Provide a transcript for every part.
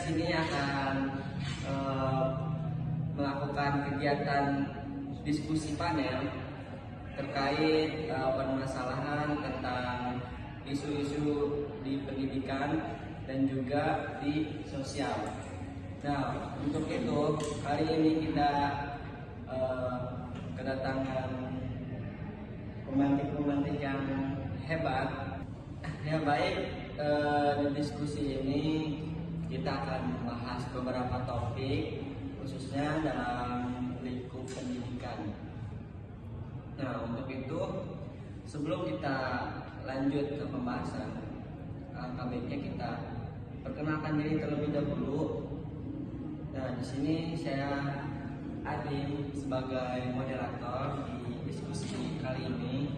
sini akan melakukan kegiatan diskusi panel terkait permasalahan tentang isu-isu di pendidikan dan juga di sosial. Nah, untuk itu hari ini kita kedatangan pemantik-pemantik yang hebat. Ya baik, di diskusi ini kita akan membahas beberapa topik khususnya dalam lingkup pendidikan. Nah, untuk itu sebelum kita lanjut ke pembahasan, baiknya kita perkenalkan diri terlebih dahulu. Nah, di sini saya Adi sebagai moderator di diskusi kali ini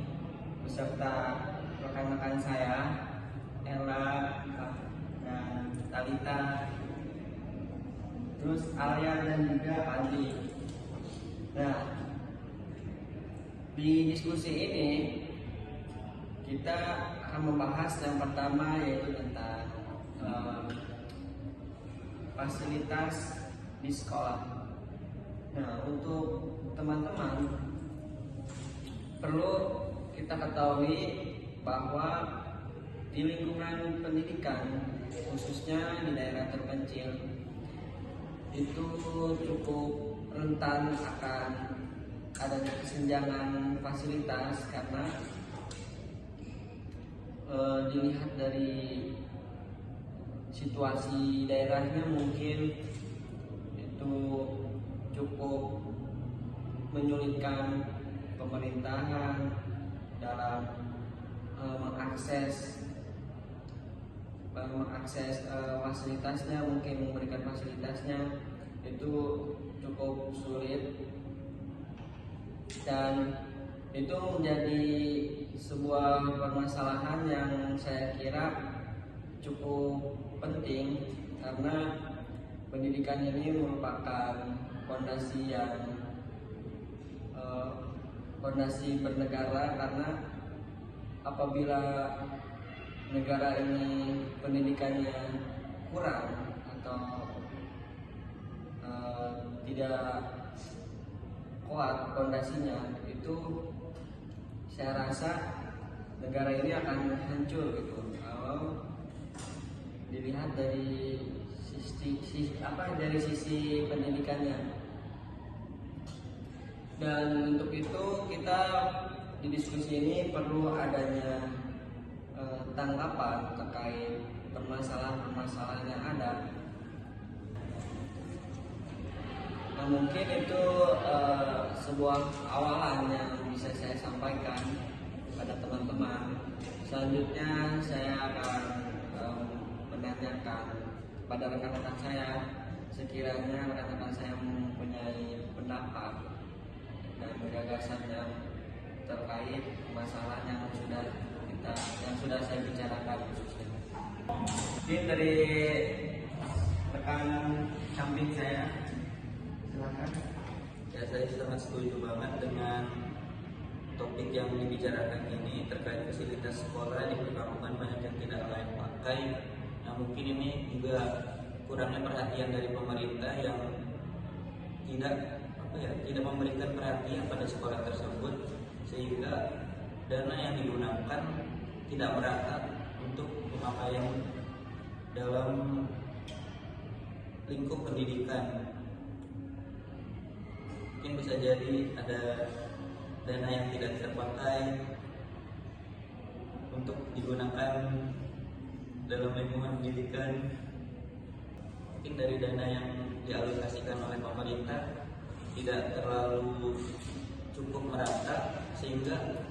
beserta rekan-rekan saya Ella dan Talita, terus Arya dan juga Adi. Nah, di diskusi ini kita akan membahas yang pertama yaitu tentang fasilitas di sekolah. Nah, untuk teman-teman perlu kita ketahui bahwa di lingkungan pendidikan khususnya di daerah terpencil itu cukup rentan akan adanya kesenjangan fasilitas karena dilihat dari situasi daerahnya mungkin itu cukup menyulitkan pemerintahan dalam mengakses fasilitasnya, mungkin memberikan fasilitasnya itu cukup sulit, dan itu menjadi sebuah permasalahan yang saya kira cukup penting karena pendidikan ini merupakan fondasi bernegara, karena apabila negara ini pendidikannya kurang atau tidak kuat fondasinya, itu saya rasa negara ini akan hancur gitu kalau dilihat dari sisi pendidikannya. Dan untuk itu kita di diskusi ini perlu adanya tanggapan terkait permasalahan-permasalahan yang ada. Nah, mungkin itu sebuah awalan yang bisa saya sampaikan kepada teman-teman. Selanjutnya saya akan menanyakan pada rekan-rekan saya, sekiranya rekan-rekan saya mempunyai pendapat dan gagasan yang terkait masalah yang sudah saya bicarakan khususnya. Mungkin dari rekan samping saya, silakan. Ya, saya sangat setuju banget dengan topik yang dibicarakan ini terkait fasilitas sekolah di perkampungan banyak yang tidak layak pakai. Nah, mungkin ini juga kurangnya perhatian dari pemerintah yang tidak memberikan perhatian pada sekolah tersebut, sehingga dana yang digunakan tidak merata untuk pemakaian dalam lingkup pendidikan. Mungkin bisa jadi ada dana yang tidak terpakai untuk digunakan dalam lingkungan pendidikan. Mungkin dari dana yang dialokasikan oleh pemerintah tidak terlalu cukup merata, sehingga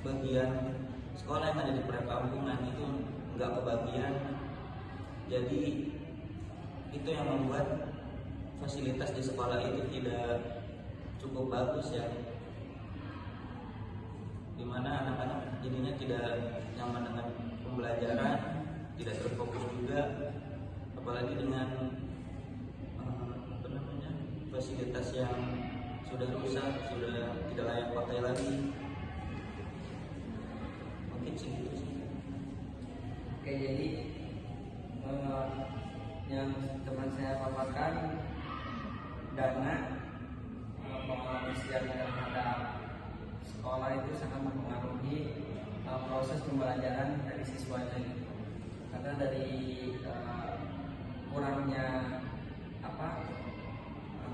bagian sekolah yang ada di perkampungan itu nggak kebagian. Jadi itu yang membuat fasilitas di sekolah itu tidak cukup bagus ya, dimana anak-anak jadinya tidak nyaman dengan pembelajaran, tidak terfokus juga, apalagi dengan fasilitas yang sudah rusak, sudah tidak layak pakai lagi. Mungkin segitu sih. Oke, jadi yang teman saya paparkan, dana pengisian terhadap sekolah itu sangat mempengaruhi proses pembelajaran dari siswanya. Karena dari kurangnya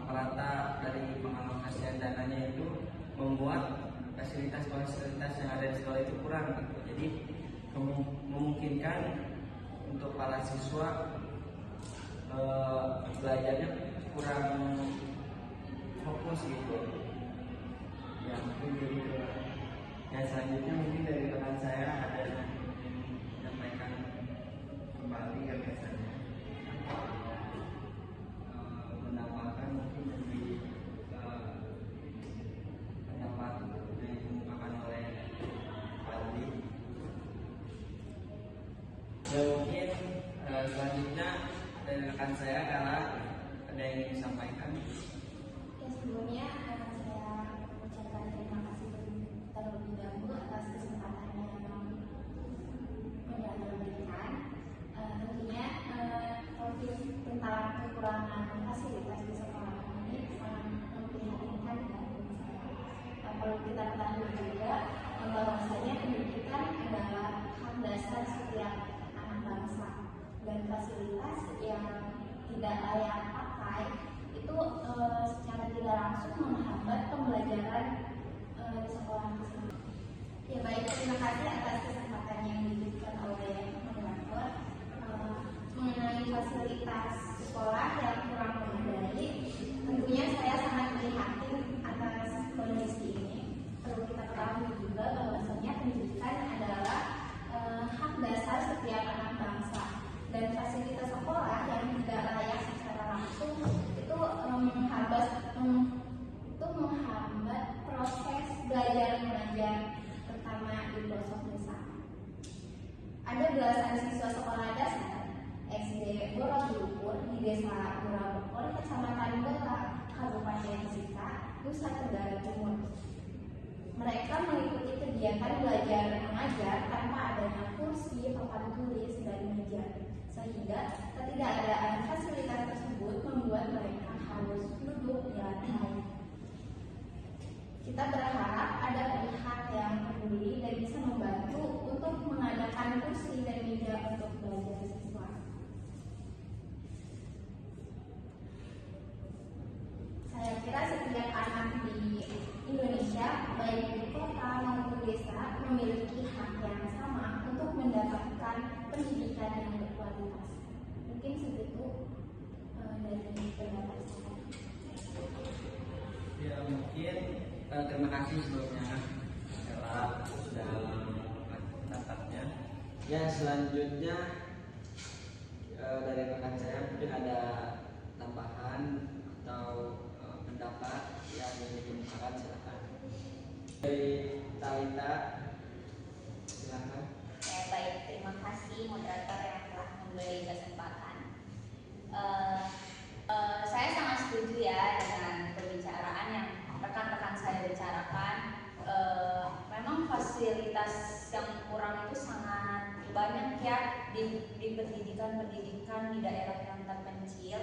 merata dari pengalokasian dananya itu membuat fasilitas yang ada di sekolah itu kurang gitu. Jadi memungkinkan untuk para siswa belajarnya kurang fokus gitu. Ya mungkin jadi yang selanjutnya mungkin dari rekan saya ada yang menyampaikan kembali ya biasanya menambahkan mungkin dari pendapat yang dikemukakan oleh Fadli. Ya mungkin selanjutnya dari rekan saya karena ada yang ingin disampaikan. Ya, sebelumnya saya ucapkan terima kasih terlebih dahulu atas kesempatannya yang berikan. Tentunya topik tentang kekurangan fasilitas di sekolah ini sangat memprihatinkan dan perlu kita ketahui juga bahwasanya pendidikan adalah hak dasar setiap anak bangsa, dan fasilitas yang tidak layak pakai itu secara tidak langsung menghambat pembelajaran di sekolah tersebut. Ya baik, terima kasih atas kesempatan yang diberikan oleh moderator mengenai fasilitas sekolah yang kurang memadai. Tentunya saya sangat prihatin atas kondisi ini. Perlu kita ketahui juga bahwasanya pendidikan adalah hak dasar setiap anak bangsa, dan fasilitas sekolah yang tidak layak secara langsung itu menghambat proses belajar mengajar, terutama di pelosok desa. Ada belasan siswa sekolah dasar SD Borobudur di Desa Burabekor, Kecamatan Bela, Kabupaten Sika, Nusa Tenggara Timur. Mereka mengikuti kegiatan belajar mengajar tanpa adanya kursi, papan tulis, dan meja, sehingga ketidakadaan fasilitas tersebut membuat mereka harus duduk di lantai. Kita berharap ada pihak yang peduli dan bisa membantu untuk mengadakan kursi dan meja untuk belajar siswa. Saya kira setiap anak di Indonesia, baik di kota maupun desa, memiliki hak yang sama untuk mendapatkan pendidikan yang berkualitas. Mungkin segitu dari pendapat saya. Ya mungkin terima kasih sebelumnya Ella sudah melakukan pendapatnya. Ya selanjutnya dari rekan saya mungkin ada tambahan atau pendapat yang ingin dikemukakan, silakan. Dari Talita, silakan. Ya, baik, terima kasih moderator yang telah memberi kesempatan. Saya sangat setuju ya dengan pembicaraan yang rekan-rekan saya bicarakan. Memang fasilitas yang kurang itu sangat banyak ya di pendidikan di daerah yang terpencil.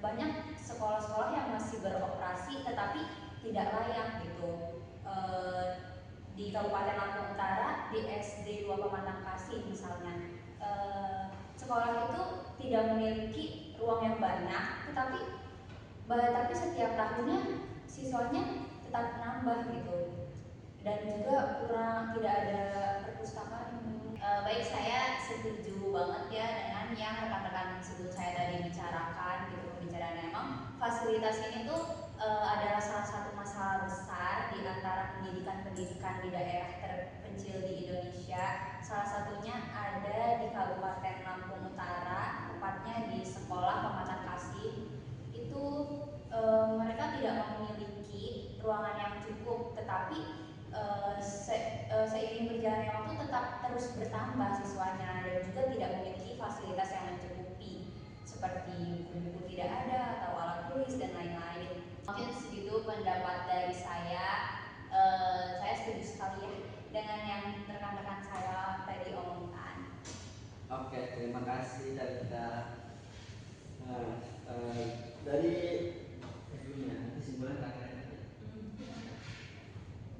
Banyak sekolah-sekolah yang masih beroperasi tetapi tidak layak gitu. Di Kabupaten Lampung Utara, di SD 2 Pematang Kasih misalnya, sekolah itu tidak memiliki ruang yang banyak, tetapi setiap tahunnya siswanya tetap menambah gitu, dan juga tidak ada perpustakaan. Baik, saya setuju banget ya dengan yang rekan-rekan sebelum saya tadi bicarakan gitu. Pembicaraannya emang fasilitas ini tuh adalah salah satu masalah besar di antara pendidikan di daerah terpencil di Indonesia. Salah satunya ada di Kabupaten Lampung Utara, tepatnya di Sekolah Pematang Kasih. Itu mereka tidak memiliki ruangan yang cukup, tetapi seiring berjalannya waktu tetap terus bertambah siswanya, dan juga tidak memiliki fasilitas yang mencukupi seperti buku tidak ada atau alat tulis dan lain-lain. Mungkin segitu pendapat dari saya. Saya setuju sekali ya dengan yang rekan-rekan saya tadi omongkan. Oke, terima kasih Dalita. Nah, dari kesimpulan terakhir.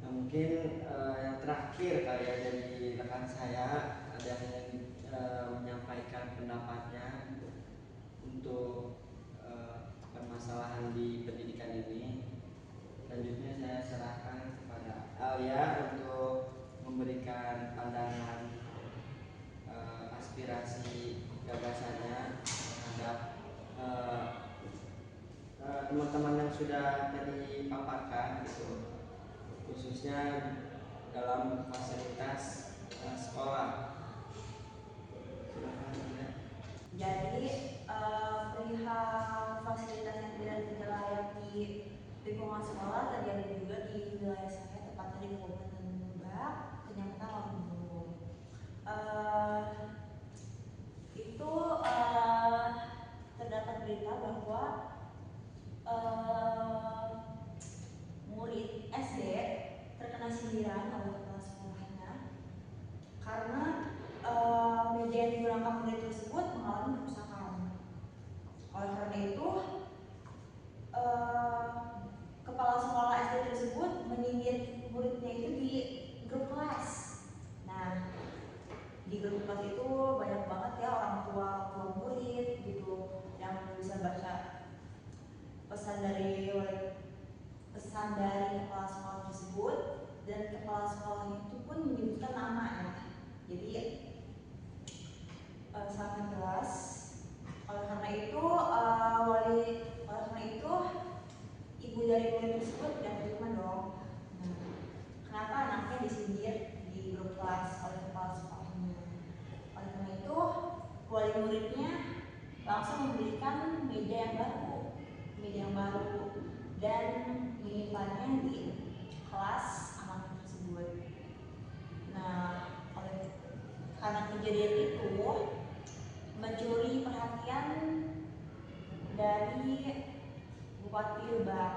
Nah, mungkin yang terakhir kali ya dari rekan saya ada yang menyampaikan pendapatnya untuk permasalahan di pendidikan ini. Selanjutnya saya serahkan kepada Alia untuk memberikan pandangan aspirasi gagasannya terhadap teman-teman yang sudah tadi paparkan gitu, khususnya dalam fasilitas sekolah. Jadi perihal fasilitas yang tidak layak di lingkungan sekolah terjadi juga di wilayah saya, tepatnya di Kabupaten Lebak, Kecamatan Lampung. Itu terdapat berita bahwa murid SD terkena sindiran oleh kepala sekolahnya karena meja yang digunakan murid tersebut mengalami kerusakan. Oleh karena itu, kepala sekolah SD tersebut menyindir muridnya itu di grup kelas. Nah, di grup kelas itu banyak banget ya orang tua murid gitu yang bisa baca pesan dari kepala sekolah tersebut, dan kepala sekolah itu pun menyebutkan namanya. Jadi sangat jelas. Oleh karena itu ibu dari murid tersebut tidak terima dong. Nah, kenapa anaknya disindir di grup kelas oleh kepala sekolahnya? Oleh karena itu wali muridnya langsung memberikan meja yang baru dan menyimpangnya di kelas anak tersebut. Nah, karena kejadian itu mencuri perhatian dari Bupati Lebak.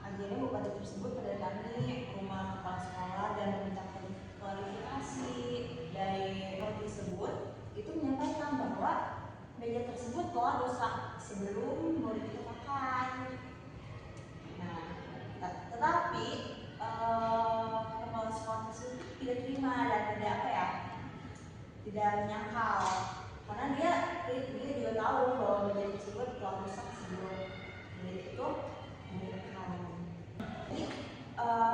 Akhirnya Bupati tersebut mendatangi rumah kepala sekolah dan meminta klarifikasi dari hal tersebut. Itu menyampaikan bahwa meja tersebut telah rusak sebelum murid itu makan. Nah, tetapi kepala sekolah tersebut tidak terima dan tidak menyangkal, karena dia juga tahu bahwa meja tersebut telah rusak sebelum murid itu makan. Jadi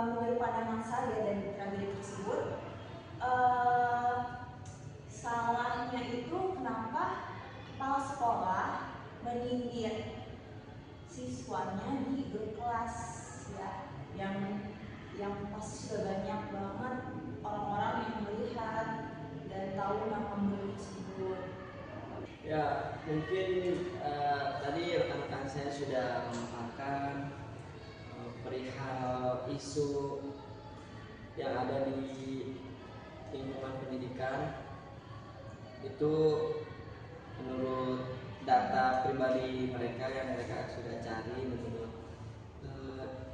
menurut pandangan saya dari tragedi tersebut, salahnya itu kenapa kepala sekolah menyindir siswanya di grup kelas ya, yang pasti sudah banyak banget orang-orang yang melihat dan tahu nama murid tersebut. Ya, mungkin tadi rekan-rekan saya sudah memaparkan perihal isu yang ada di lingkungan pendidikan. Itu menurut data pribadi mereka yang mereka sudah cari, menurut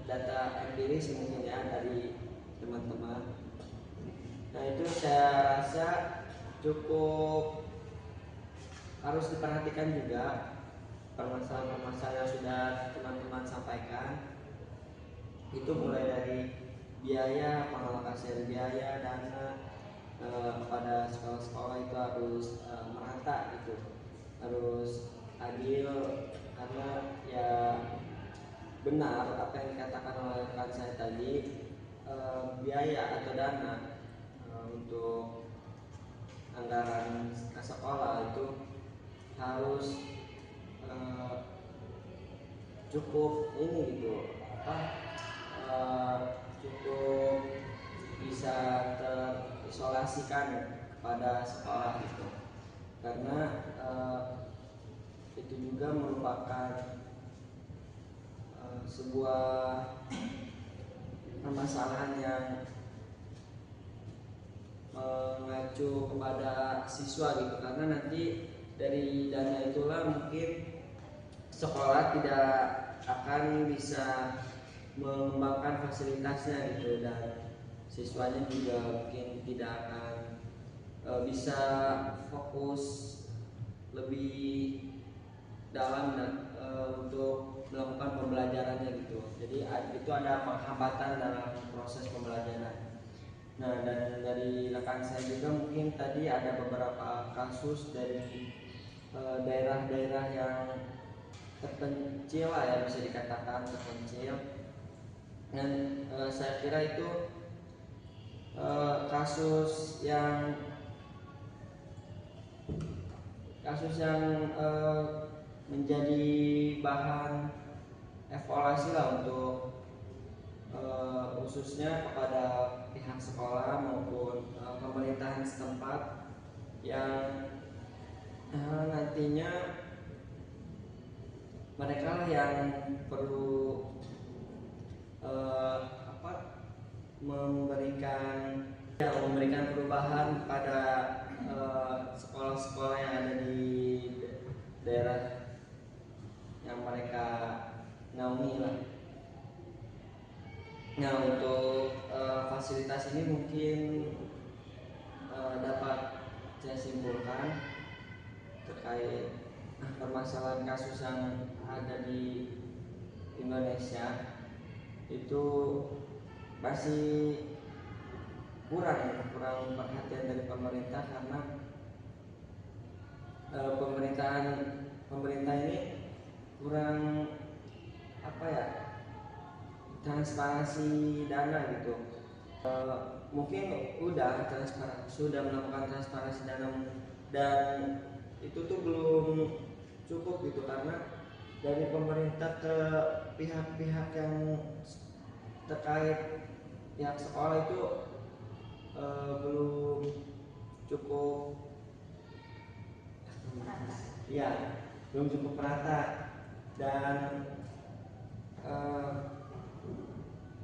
data empiris mungkin ya dari teman-teman. Nah, itu saya rasa cukup harus diperhatikan juga permasalahan-permasalahan yang sudah teman-teman sampaikan. Itu mulai dari biaya, pengalokasian biaya, dana pada sekolah-sekolah itu harus merata gitu, harus adil, karena ya benar apa yang dikatakan oleh rekan saya tadi, biaya atau dana untuk anggaran sekolah itu harus cukup ini gitu, cukup bisa terisolasikan kepada sekolah gitu, karena itu juga merupakan sebuah permasalahan yang mengacu kepada siswa gitu, karena nanti dari dana itulah mungkin sekolah tidak akan bisa mengembangkan fasilitasnya gitu, dan siswanya juga mungkin tidak akan bisa fokus lebih dalam dan untuk melakukan pembelajarannya gitu. Jadi itu ada penghambatan dalam proses pembelajaran. Nah, dan dari rekan saya juga mungkin tadi ada beberapa kasus dari daerah-daerah yang terpencil lah ya, bisa dikatakan terpencil. Dan saya kira itu kasus yang menjadi bahan evaluasi lah untuk khususnya kepada pihak sekolah maupun pemerintahan setempat yang nantinya mereka lah yang perlu memberikan perubahan pada sekolah-sekolah yang ada di daerah yang mereka naungi lah. Nah, untuk fasilitas ini mungkin dapat saya simpulkan terkait permasalahan kasus yang ada di Indonesia itu masih kurang perhatian dari pemerintah, karena pemerintah ini kurang transparansi dana gitu. Mungkin sudah melakukan transparansi dana dan itu tuh belum cukup gitu, karena dari pemerintah ke pihak-pihak yang terkait pihak sekolah itu belum cukup ya belum cukup merata, dan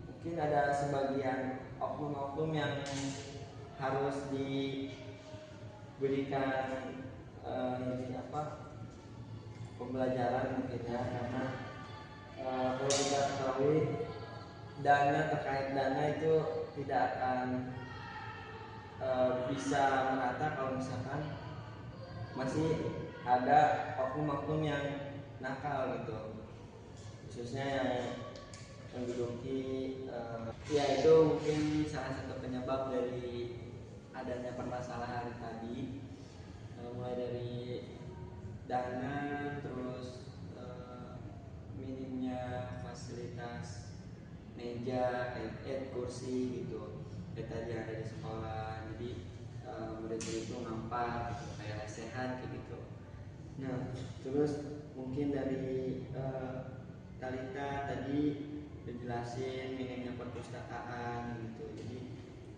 mungkin ada sebagian oknum-oknum yang harus diberikan pembelajaran mungkin ya, karena kalau kita ketahui terkait dana itu tidak akan bisa merata kalau misalkan masih ada oknum-oknum yang nakal gitu, khususnya yang menduduki itu mungkin salah satu penyebab dari adanya permasalahan tadi, mulai dari dana, terus minimnya fasilitas meja, kursi gitu kayak tadi ada di sekolah. Jadi murid-murid itu ngampar gitu, kayak lesehan kayak gitu. Nah, terus mungkin dari Talita tadi dijelasin minimnya perpustakaan gitu. Jadi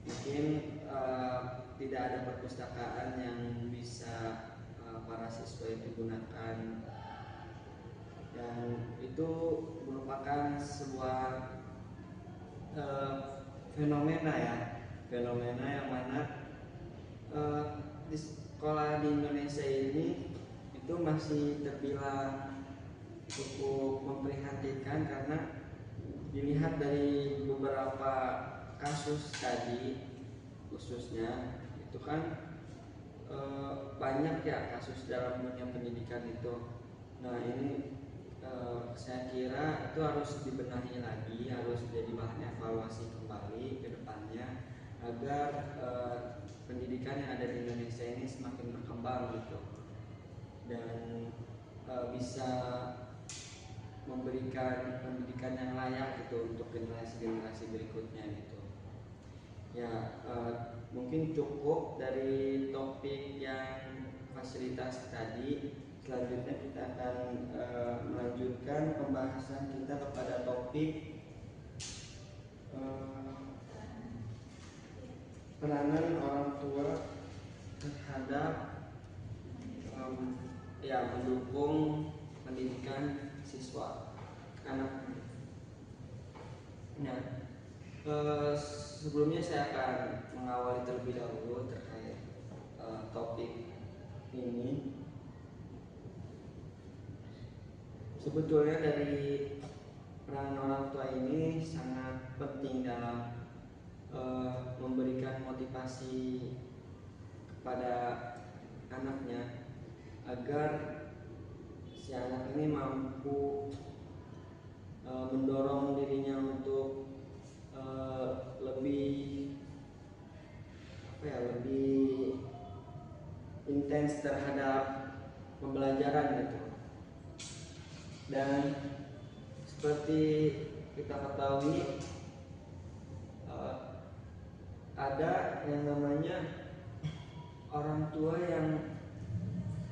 mungkin tidak ada perpustakaan yang bisa para siswa itu gunakan, dan itu merupakan sebuah fenomena yang mana di sekolah di Indonesia ini itu masih terbilang cukup memprihatinkan, karena dilihat dari beberapa kasus tadi khususnya itu kan banyak ya kasus dalam dunia pendidikan itu. Nah, ini saya kira itu harus dibenahi lagi, harus jadi bahan evaluasi kembali ke depannya, agar pendidikan yang ada di Indonesia ini semakin berkembang gitu, dan bisa memberikan pendidikan yang layak gitu untuk generasi-generasi berikutnya gitu. Ya, mungkin cukup dari topik yang fasilitas tadi. Selanjutnya kita akan melanjutkan pembahasan kita kepada topik peranan orang tua terhadap mendukung pendidikan siswa anak. Nah, sebelumnya saya akan mengawali terlebih dahulu terkait topik ini. Sebetulnya dari peran orang tua ini sangat penting dalam memberikan motivasi pada anaknya agar si anak ini mampu mendorong dirinya untuk lebih lebih intens terhadap pembelajaran gitu. Dan seperti kita ketahui ada yang namanya orang tua yang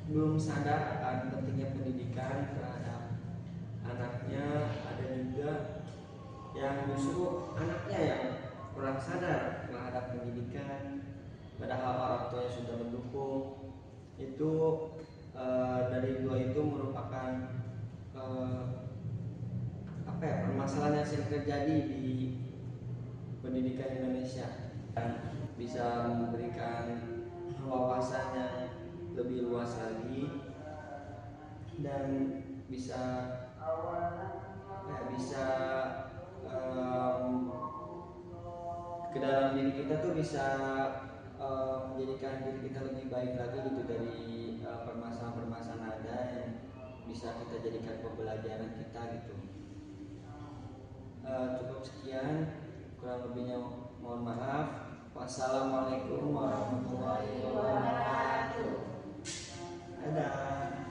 belum sadar akan pentingnya pendidikan terhadap anaknya. Ada juga yang justru anaknya yang kurang sadar terhadap pendidikan, padahal orang tuanya sudah mendukung. Itu dari dua itu merupakan permasalahan yang sering terjadi di pendidikan Indonesia, dan bisa memberikan wawasan yang lebih luas lagi dan bisa ke dalam diri kita tuh bisa menjadikan diri kita lebih baik lagi gitu dari permasalahan-permasalahan ada yang bisa kita jadikan pembelajaran kita gitu. Cukup sekian, kurang lebihnya mohon maaf. Wassalamualaikum warahmatullahi wabarakatuh. Dadah.